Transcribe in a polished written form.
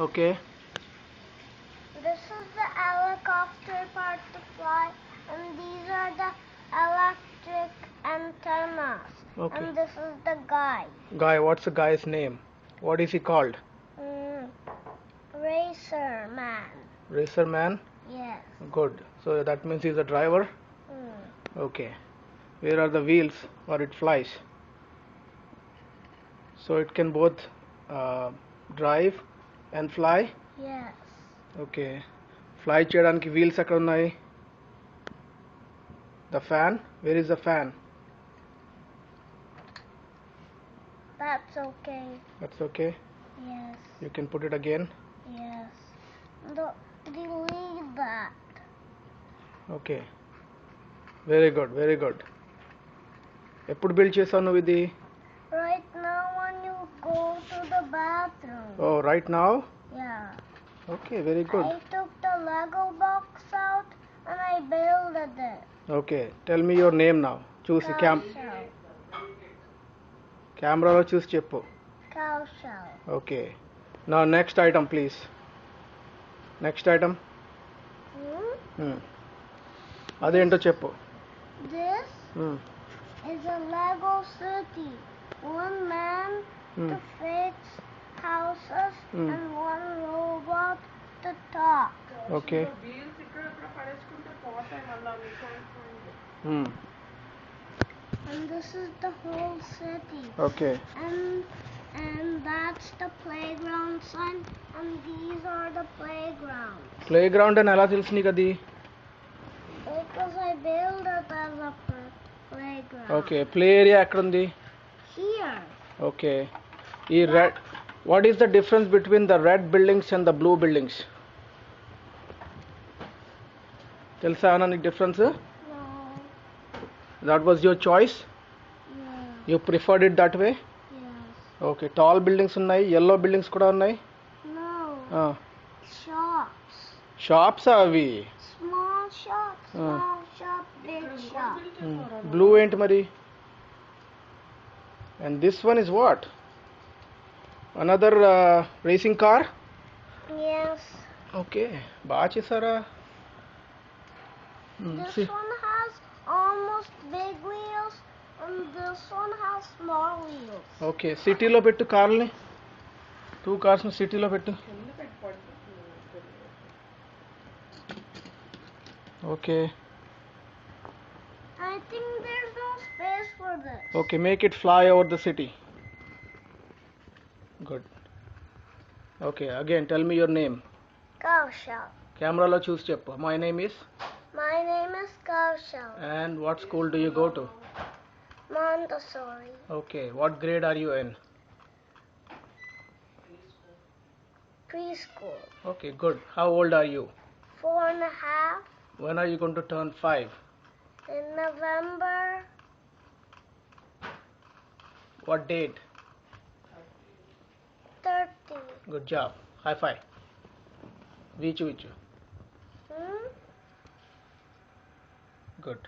Okay. This is the helicopter part to fly, and these are the electric antennas. Okay. And this is the guy. Guy, what's the guy's name? What is he called? Racer man. Racer man? Yes. Good. So that means he's a driver? Okay. Where are the wheels or it flies? So it can both drive and fly? Yes. Okay. Fly చేయడానికి wheels ఎక్కడ ఉన్నాయి? The fan? Where is the fan? That's okay. That's okay. Yes. You can put it again. Yes. Delete that. Okay. Very good. Very good. ఎప్పుడు build చేసావు నువ్వు ఇది? Right now when you go to the bathroom. Oh, right now? Yeah. Okay, very good. I took the Lego box out and I built it. Okay, tell me your name now. చూసి కెమెరాలో చూసి చెప్పు. Cow shell. Okay. Now next item please. Next item. అదేంటో చెప్పు. This is a Lego city. One man to fix houses and one robot to talk. Okay. And this is the whole city. Okay. And that's the playground sign, and these are the playgrounds. Playground అని ఎలా తెలుసు నీకు అది? Because I built it as a playground. Okay. Play area ఎక్కడ ఉంది? Here. Okay. ఈ red, what is the difference between the red buildings and the blue buildings? తెలుసా అన్న నీకు difference? No. That was your choice? Yeah. You preferred it that way? Yes. Okay. Tall buildings ఉన్నాయి, yellow buildings కూడా ఉన్నాయి? No. Shops. Shops అవి? Small shop, small shop, big shop. Blue ఏంటి మరి? And this one is what? Another racing car? Yes. Okay. బాగా చేశారా? This one has almost big wheels and this one has small wheels. Okay. సిటీలో పెట్టు కార్లని. 2 cars ని సిటీలో పెట్టు. Okay. I think there's no space for this. Okay, make it fly over the city. Good. Okay, again tell me your name. Kaushal. కెమెరాలో చూసి చెప్పు. My name is? My name is Kaushal. And what school do you go to? Montessori. Okay, what grade are you in? Preschool. Okay, good. How old are you? 4.5. When are you going to turn 5? In November. What date? 30. Good job. High five. Vichu. Good.